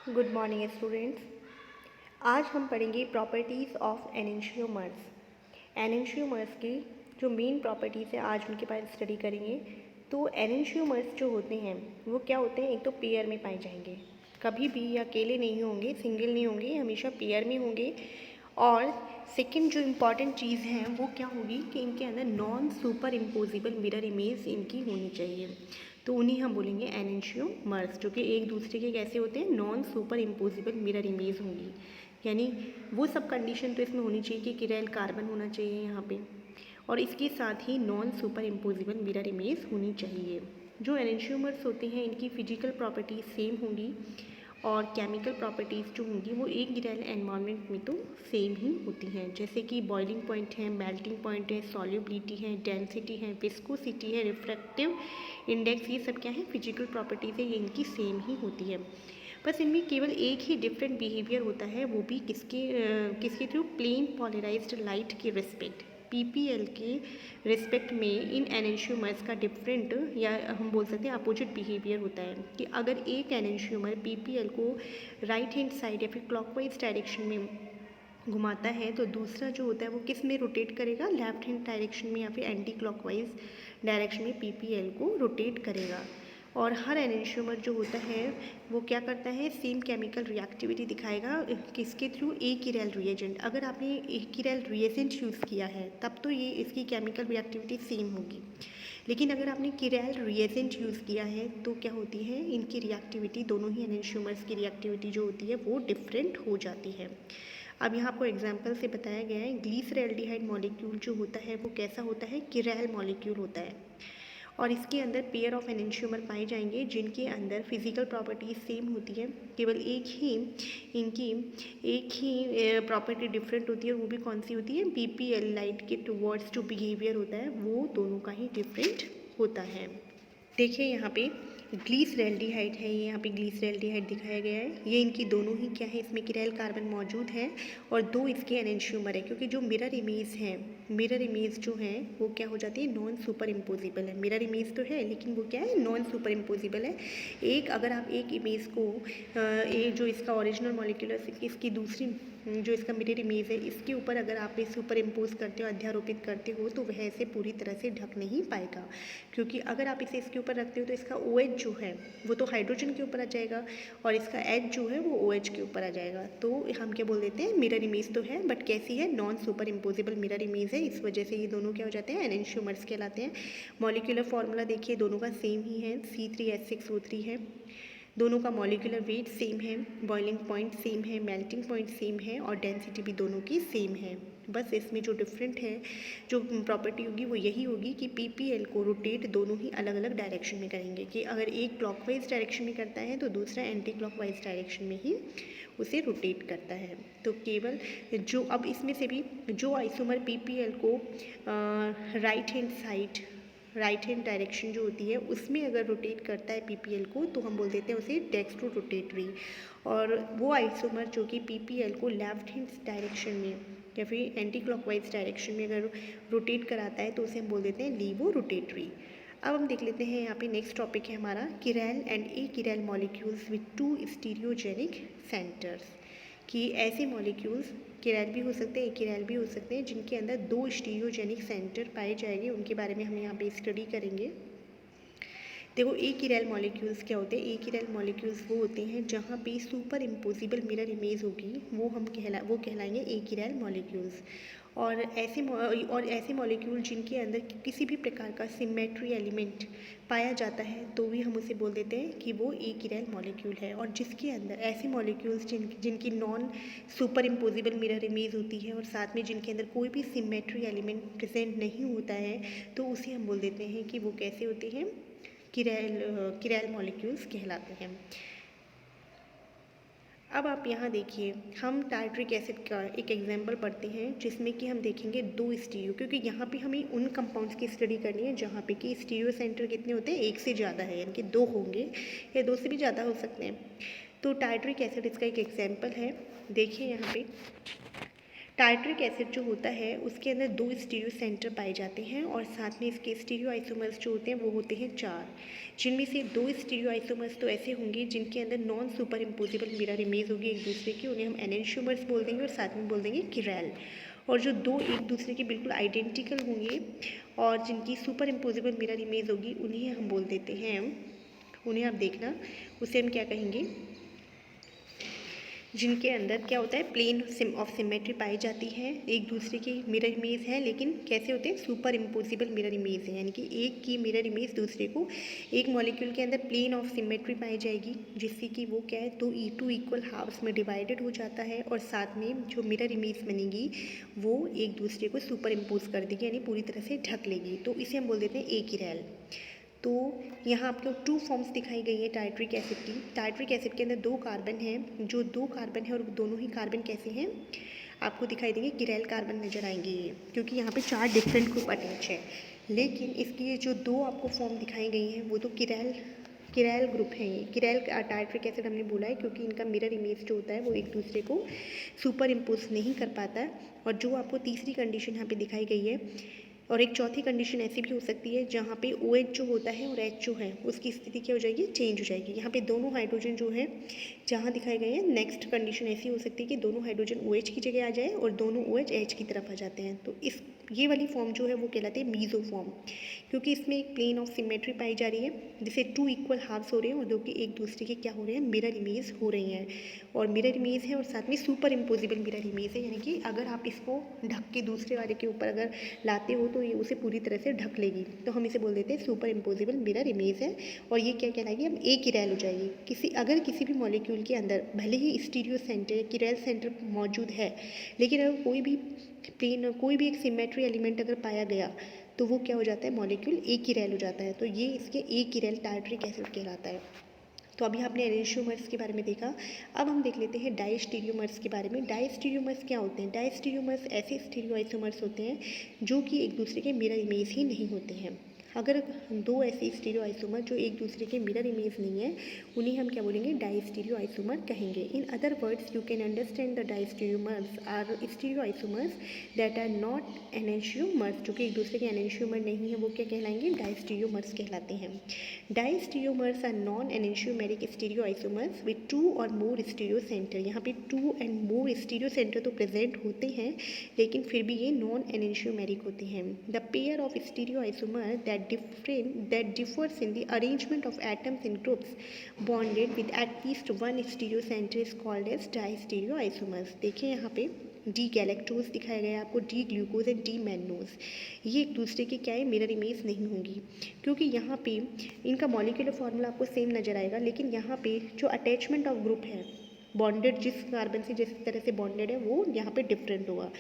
Good morning students. आज हम पढ़ेंगे प्रॉपर्टीज़ ऑफ एनेंशियोमर्स। एनेंशियोमर्स की जो मेन प्रॉपर्टीज़ है आज उनके बारे में स्टडी करेंगे। तो एनेंशियोमर्स जो होते हैं वो क्या होते हैं, एक तो पेयर में पाए जाएंगे, कभी भी ये अकेले नहीं होंगे, सिंगल नहीं होंगे, हमेशा पेयर में होंगे। और सेकंड जो इम्पॉर्टेंट चीज़ है वो क्या होगी कि इनके अंदर non super imposable mirror image इनकी होनी चाहिए। तो उन्हीं हम बोलेंगे एनेंशियोमर्स, जो कि एक दूसरे के कैसे होते हैं, non super imposable mirror image होंगी। यानी वो सब कंडीशन तो इसमें होनी चाहिए कि किरैल कार्बन होना चाहिए यहाँ पे, और इसके साथ ही non super imposable mirror image होनी चाहिए। जो एनेंशियोमर्स होते हैं इनकी फिजिकल प्रॉपर्टीज सेम होंगी और केमिकल प्रॉपर्टीज़ जो होंगी वो एक गिराइल एनवायरनमेंट में तो सेम ही होती हैं, जैसे कि बॉइलिंग पॉइंट है, मेल्टिंग पॉइंट है, सॉल्युबिलिटी है, डेंसिटी है, विस्कोसिटी है, रिफ्रैक्टिव इंडेक्स, ये सब क्या है, फिजिकल प्रॉपर्टीज़ है, ये इनकी सेम ही होती है। बस इनमें केवल एक ही डिफरेंट बिहेवियर होता है, वो भी किसके थ्रू, प्लेन पॉलराइज्ड लाइट के रिस्पेक्ट, पीपीएल के रिस्पेक्ट में इन एनेंशियोमर्स का डिफरेंट या हम बोल सकते हैं अपोजिट बिहेवियर होता है। कि अगर एक एनेंशियोमर पीपीएल को राइट हैंड साइड या फिर क्लॉकवाइज डायरेक्शन में घुमाता है तो दूसरा जो होता है वो किस में रोटेट करेगा, लेफ्ट हैंड डायरेक्शन में या फिर एंटी क्लॉकवाइज डायरेक्शन में पीपीएल को रोटेट करेगा। और हर एनेंशियोमर जो होता है वो क्या करता है, सेम केमिकल रिएक्टिविटी दिखाएगा किसके थ्रू, ए किरैल रिएजेंट। अगर आपने ए किरैल रिएजेंट यूज़ किया है तब तो ये इसकी केमिकल रिएक्टिविटी सेम होगी, लेकिन अगर आपने किरैल रिएजेंट यूज़ किया है तो क्या होती है, इनकी रिएक्टिविटी, दोनों ही एनेंशियोमर्स की रिएक्टिविटी जो होती है वो डिफरेंट हो जाती है। अब यहाँ आपको एग्जाम्पल से बताया गया है, ग्लीसरैल्डिहाइड मॉलिक्यूल जो होता है वो कैसा होता है, किरैल मॉलिक्यूल होता है, और इसके अंदर पेयर ऑफ एनेंशियोमर पाए जाएंगे जिनके अंदर फिजिकल प्रॉपर्टीज सेम होती है, केवल एक ही प्रॉपर्टी डिफरेंट होती है, वो भी कौन सी होती है, पीपीएल लाइट के टुवर्ड्स जो बिहेवियर होता है वो दोनों का ही डिफरेंट होता है। देखिए यहाँ पे ग्लीसरैल्डिहाइड है, ये यहाँ पे ग्लीसरैल्डिहाइड दिखाया गया है, ये इनकी दोनों ही क्या है, इसमें किरैल कार्बन मौजूद है और दो इसके एनेंशियोमर है, क्योंकि जो मिरर इमेज है, मिरर इमेज जो है वो क्या हो जाती है, नॉन सुपर इम्पोजिबल है। मिरर इमेज तो है लेकिन वो क्या है, नॉन सुपर इम्पोजिबल है। एक अगर आप एक इमेज को ये जो इसका ओरिजिनल मॉलिक्यूलर इसकी दूसरी जो इसका मिरर इमेज है इसके ऊपर अगर आप इसे सुपर इम्पोज करते हो, अध्यारोपित करते हो, तो वह इसे पूरी तरह से ढक नहीं पाएगा, क्योंकि अगर आप इसे इसके ऊपर रखते हो तो इसका ओ एच जो है वो तो हाइड्रोजन के ऊपर आ जाएगा और इसका एच जो है वो ओ एच के ऊपर आ जाएगा। तो हम क्या बोल देते हैं, मिरर इमेज तो है बट कैसी है, non super imposable mirror image है, इस वजह से ये दोनों क्या हो जाते हैं, एनेंशियोमर्स कहलाते हैं। मॉलिक्यूलर फार्मूला देखिए दोनों का सेम ही है, C3H6O3 है, दोनों का मॉलिक्यूलर वेट सेम है, बॉइलिंग पॉइंट सेम है, मेल्टिंग पॉइंट सेम है और डेंसिटी भी दोनों की सेम है। बस इसमें जो डिफरेंट है, जो प्रॉपर्टी होगी वो यही होगी कि पीपीएल को रोटेट दोनों ही अलग अलग डायरेक्शन में करेंगे, कि अगर एक क्लॉकवाइज डायरेक्शन में करता है तो दूसरा एंटी क्लॉकवाइज डायरेक्शन में ही उसे रोटेट करता है। तो केवल जो अब इसमें से भी जो आइसोमर पीपीएल को राइट हैंड डायरेक्शन जो होती है उसमें अगर रोटेट करता है पीपीएल को तो हम बोल देते हैं उसे डेक्स्ट्रो रोटेटरी, और वो आइसोमर जो कि पीपीएल को लेफ्ट हैंड डायरेक्शन में या फिर एंटी क्लॉकवाइज डायरेक्शन में अगर रोटेट कराता है तो उसे हम बोल देते हैं लीवो रोटेटरी। अब हम देख लेते हैं यहाँ पे नेक्स्ट टॉपिक है हमारा, chiral and a chiral molecules with two stereogenic centres, कि ऐसे मॉलिक्यूल्स किरैल भी हो सकते हैं, किरैल भी हो सकते हैं जिनके अंदर दो स्टीरियोजेनिक सेंटर पाए जाएंगे, उनके बारे में हम यहाँ पे स्टडी करेंगे। देखो ए किरैल मॉलिक्यूल्स क्या होते हैं, ए किरैल मॉलिक्यूल्स वो होते हैं जहाँ पे सुपर इम्पोजिबल मिरर इमेज होगी, वो कहलाएंगे ए किरैल मॉलिक्यूल्स। और ऐसे मॉलिक्यूल जिनके अंदर किसी भी प्रकार का सिमेट्री एलिमेंट पाया जाता है तो भी हम उसे बोल देते हैं कि वो ए किरैल मॉलिक्यूल है। और जिसके अंदर ऐसे मॉलिक्यूल्स जिनकी non super imposable mirror image होती है और साथ में जिनके अंदर कोई भी सिमेट्री एलिमेंट प्रेजेंट नहीं होता है तो उसे हम बोल देते हैं कि वो कैसे होते हैं, किरैल मॉलिक्यूल्स कहलाते हैं। अब आप यहाँ देखिए, हम टार्ट्रिक एसिड का एक एग्जाम्पल पढ़ते हैं जिसमें कि हम देखेंगे दो स्टीरियो, क्योंकि यहाँ पे हमें उन कंपाउंड्स की स्टडी करनी है जहाँ पे कि स्टीरियो सेंटर कितने होते हैं, एक से ज़्यादा है, यानी कि दो होंगे या दो से भी ज़्यादा हो सकते हैं। तो टार्ट्रिक एसिड इसका एक एग्जाम्पल है। देखिए यहाँ पे टार्टरिक एसिड जो होता है उसके अंदर 2 स्टीरियो सेंटर पाए जाते हैं और साथ में इसके स्टीरियो आइसोमर्स जो होते हैं वो होते हैं 4, जिनमें से 2 स्टीरियो आइसोमर्स तो ऐसे होंगे जिनके अंदर non super imposable mirror image होगी एक दूसरे की, उन्हें हम एनेंशियोमर्स बोल देंगे और साथ में बोल देंगे किरैल। और जो 2 एक दूसरे के बिल्कुल आइडेंटिकल होंगे और जिनकी सुपर इम्पोजिबल मिरर इमेज होगी उन्हें हम बोल देते हैं, उन्हें आप देखना, उसे हम क्या कहेंगे, जिनके अंदर क्या होता है प्लेन ऑफ सिमेट्री पाई जाती है, एक दूसरे की मिरर इमेज है लेकिन कैसे होते हैं सुपर इम्पोजिबल मिरर इमेज है, यानी कि एक की मिरर इमेज दूसरे को एक मॉलिक्यूल के अंदर प्लेन ऑफ सिमेट्री पाई जाएगी जिससे कि वो क्या है तो टू इक्वल हाफ्स में डिवाइडेड हो जाता है और साथ में जो मिरर इमेज बनेगी वो एक दूसरे को सुपर इम्पोज कर देगी यानी पूरी तरह से ढक लेगी, तो इसे हम बोल देते हैं एक ही रैल। तो यहाँ आपको 2 फॉर्म्स दिखाई गई है टार्टरिक एसिड की। टार्टरिक एसिड के अंदर 2 कार्बन हैं, जो 2 कार्बन है और दोनों ही कार्बन कैसे हैं आपको दिखाई देंगे, किरैल कार्बन नजर आएंगे ये, क्योंकि यहाँ पे 4 डिफरेंट ग्रुप अटैच है। लेकिन इसकी ये जो 2 आपको फॉर्म दिखाई गई हैं वो तो किरैल ग्रुप है। ये किरैल टार्टरिक एसिड हमने बोला है क्योंकि इनका मिरर इमेज जो होता है वो एक दूसरे को सुपर इम्पोज नहीं कर पाता है। और जो आपको तीसरी कंडीशन यहाँ पे दिखाई गई है और एक चौथी कंडीशन ऐसी भी हो सकती है जहाँ पे OH जो होता है और H जो है उसकी स्थिति क्या हो जाएगी, चेंज हो जाएगी। यहाँ पे दोनों हाइड्रोजन जो है जहाँ दिखाए गए हैं, नेक्स्ट कंडीशन ऐसी हो सकती है कि दोनों हाइड्रोजन OH की जगह आ जाए और दोनों OH H की तरफ आ जाते हैं। तो ये वाली फॉर्म जो है वो कहलाती है मीजो फॉर्म, क्योंकि इसमें एक प्लेन ऑफ सिमेट्री पाई जा रही है जिसे 2 इक्वल हाफ्स हो रहे हैं और जो कि एक दूसरे के क्या हो रहे हैं, मिरर इमेज हो रही हैं। और मिरर इमेज है और साथ में सुपर इम्पोजिबल मिरर इमेज है, यानी कि अगर आप इसको ढक के दूसरे वाले के ऊपर अगर लाते हो तो ये उसे पूरी तरह से ढक लेगी, तो हम इसे बोल देते हैं सुपर इम्पोजिबल मिरर इमेज है। और ये क्या कहलाएगी, अब एक किरैल हो जाएगी। अगर किसी भी मॉलिक्यूल के अंदर भले ही स्टीरियो सेंटर या किरैल सेंटर मौजूद है, लेकिन अगर कोई भी एक सिमेट्री एलिमेंट अगर पाया गया तो वो क्या हो जाता है, मॉलिक्यूल एक किरैल हो जाता है। तो ये इसके एक किरैल टार्टरिक एसिड कहलाता है। तो अभी आपने एनेंशियोमर्स के बारे में देखा, अब हम देख लेते हैं डाइस्टीरियोमर्स के बारे में। डाइस्टीरियोमर्स क्या होते हैं? डाइस्टीरियोमर्स ऐसे स्टीरियोआइसोमर्स होते हैं जो कि एक दूसरे के मिरर इमेज ही नहीं होते हैं। अगर 2 ऐसे स्टीरियोआइसोमर जो एक दूसरे के मिरर इमेज नहीं है उन्हें हम क्या बोलेंगे, डाइस्टीरियोआइसोमर कहेंगे। In other words you can understand the diastereomers are stereoisomers that are not enantiomers, जो कि एक दूसरे के एनेंशियोमर नहीं है वो क्या कहलाएंगे, डाइस्टीरियोमर्स कहलाते हैं। डाइस्टीरियोमर्स आर नॉन एनेंशियोमेरिक स्टीरियोआइसोमर्स विद 2 और मोर स्टीरियो सेंटर। यहाँ पे 2 एंड मोर स्टीरियो सेंटर तो प्रेजेंट होते हैं लेकिन फिर भी ये नॉन एनेंशियोमेरिक होते हैं। The pair of stereoisomer that differs in the arrangement of atoms in groups bonded with at least one stereocenter is called as distereoisomers। देखिए यहाँ पे डी गैलेक्टोज दिखाया गया है आपको, D glucose and D mannose, ये एक दूसरे की क्या है, मिरर इमेज नहीं होंगी, क्योंकि यहाँ पे इनका मॉलिक्यूलर फॉर्मूला आपको सेम नजर आएगा लेकिन यहाँ पे जो अटैचमेंट ऑफ ग्रुप है बॉन्डेड, जिस कार्बन से जिस तरह से बॉन्डेड है वो यहाँ पे डिफरेंट होगा।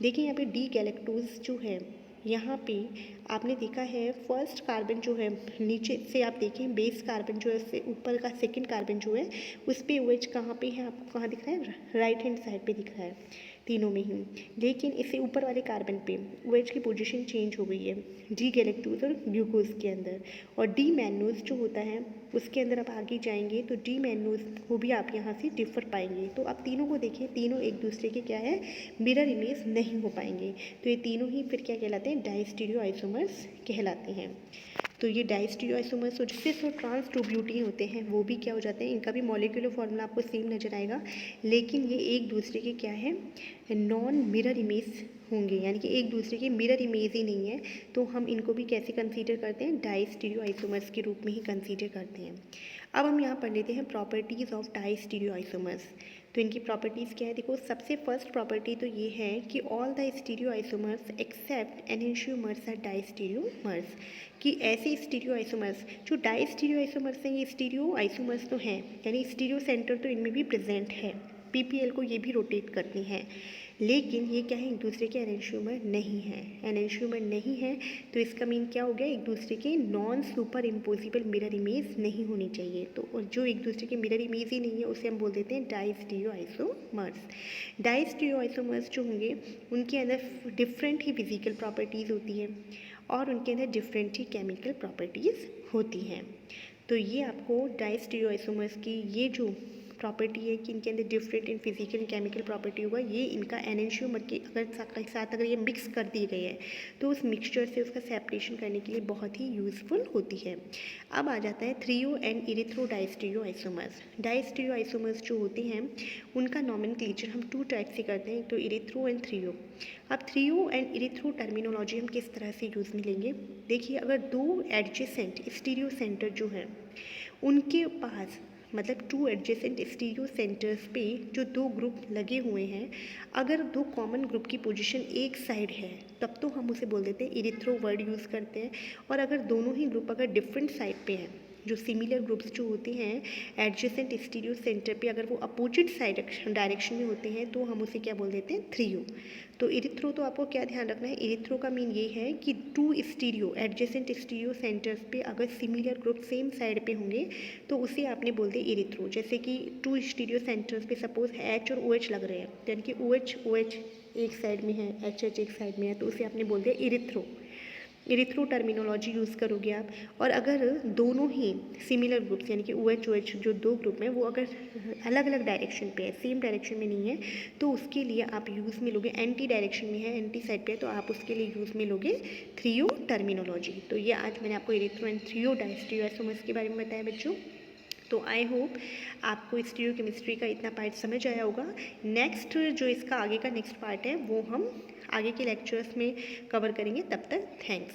देखिए यहाँ पे डी गैलेक्टोज जो है, यहाँ पे आपने देखा है फर्स्ट कार्बन जो है, नीचे से आप देखें बेस कार्बन जो है उससे ऊपर का सेकंड कार्बन जो है उस पे OH कहाँ पे है, आपको कहाँ दिख रहा है, राइट हैंड साइड पे दिख रहा है तीनों में ही। लेकिन इससे ऊपर वाले कार्बन पे OH की पोजीशन चेंज हो गई है डी गैलेक्टोज और ग्लूकोज के अंदर। और डी मैनोज जो होता है उसके अंदर आप आगे जाएंगे तो डी मैनोज को भी आप यहाँ से डिफर पाएंगे। तो आप तीनों को देखें, तीनों एक दूसरे के क्या है, मिरर इमेज नहीं हो पाएंगे, तो ये तीनों ही फिर क्या कहलाते हैं, डाइस्टीरियोआइसोमर्स कहलाते हैं। तो ये डाइस्टीरियोआइसोमर्स और जिससे ट्रांस टू ब्यूटीन होते हैं वो भी क्या हो जाते हैं, इनका भी मॉलिक्यूलर फॉर्मूला आपको सेम नजर आएगा लेकिन ये एक दूसरे के क्या है, नॉन मिरर इमेज होंगे, यानी कि एक दूसरे की मिरर इमेज ही नहीं है। तो हम इनको भी कैसे कंसीडर करते हैं, डाइस्टीरियोआइसोमर्स के रूप में ही कंसीडर करते हैं। अब हम यहाँ पढ़ लेते हैं प्रॉपर्टीज़ ऑफ डाइस्टीरियोआइसोमर्स। तो इनकी प्रॉपर्टीज़ क्या है, देखो सबसे फर्स्ट प्रॉपर्टी तो ये है कि all the stereoisomers except enantiomers are diastereomers, कि ऐसे स्टीरियोआइसोमर्स जो डाइस्टीरियोआइसोमर्स हैं ये स्टीरियोआइसोमर्स तो हैं, यानी स्टीरियो सेंटर तो इनमें भी प्रेजेंट है, PPL को ये भी रोटेट करती हैं, लेकिन ये क्या है, एक दूसरे के एनेंशियोमर नहीं है। एनेंशियोमर नहीं है तो इसका मीन क्या हो गया, एक दूसरे के non super imposable mirror image नहीं होनी चाहिए। तो जो एक दूसरे के मिरर इमेज ही नहीं है उसे हम बोल देते हैं डाइस्टीरियोआइसोमर्स। डाइस्टीरियोआइसोमर्स जो होंगे उनके अंदर डिफरेंट ही फिजिकल प्रॉपर्टीज़ होती हैं और उनके अंदर डिफरेंट ही केमिकल प्रॉपर्टीज़ होती हैं। तो ये आपको डाइस्टीरियोआइसोमर्स की ये जो प्रॉपर्टी है कि इनके अंदर different in physical and chemical property होगा, ये इनका एनेंशियोमर के साथ अगर ये मिक्स कर दिए गए हैं तो उस मिक्सचर से उसका सेपरेशन करने के लिए बहुत ही यूज़फुल होती है। अब आ जाता है threo and erythro diastereoisomers. Diastereoisomers जो होते हैं उनका नॉमेनक्लेचर हम 2 टाइप से करते हैं, एक तो इरिथ्रो एंड थ्रियो। अब थ्रियो एंड इरिथ्रो टर्मिनोलॉजी हम किस तरह से यूज़ में लेंगे, देखिए अगर दो एडजेसेंट स्टीरियो सेंटर जो हैं उनके पास मतलब 2 एडजेसेंट स्टीरियो सेंटर्स पे जो 2 ग्रुप लगे हुए हैं, अगर 2 कॉमन ग्रुप की पोजीशन एक साइड है तब तो हम उसे बोल देते हैं इरिथ्रो वर्ड यूज़ करते हैं। और अगर दोनों ही ग्रुप अगर डिफरेंट साइड पे हैं, जो सिमिलर ग्रुप्स जो होते हैं एडजेसेंट स्टीरियो सेंटर पे अगर वो अपोजिट साइड डायरेक्शन में होते हैं तो हम उसे क्या बोल देते हैं, थ्रियो। तो इरिथ्रो तो आपको क्या ध्यान रखना है, इरिथ्रो का मीन ये है कि 2 स्टीरियो एडजेसेंट स्टीरियो सेंटर्स पे अगर सिमिलर ग्रुप सेम साइड पे होंगे तो उसे आपने बोल दिया इरिथ्रो। जैसे कि 2 स्टीरियो सेंटर्स पे सपोज एच और ओ एच लग रहे हैं, यानी कि ओ एच एक साइड में है, एच एक साइड में है, तो उसे आपने बोल दिया इरिथ्रो। इरिथ्रो टर्मिनोलॉजी यूज़ करोगे आप। और अगर दोनों ही सिमिलर ग्रुप्स यानी कि ओ एच जो 2 ग्रुप हैं वो अगर अलग अलग डायरेक्शन पे है, सेम डायरेक्शन में नहीं है, तो उसके लिए आप यूज़ में लोगे, एंटी डायरेक्शन में है, एंटी साइड पे है, तो आप उसके लिए यूज़ में लोगे थ्रियो टर्मिनोलॉजी। तो ये आज मैंने आपको इरिथ्रो एंड थ्रियो डाइस्टीरियो आइसोमर्स के बारे में बताया बच्चों। तो आई होप आपको स्टीरियो केमिस्ट्री का इतना पार्ट समझ आया होगा। नेक्स्ट जो इसका आगे का नेक्स्ट पार्ट है वो हम आगे के लेक्चर्स में कवर करेंगे। तब तक थैंक्स।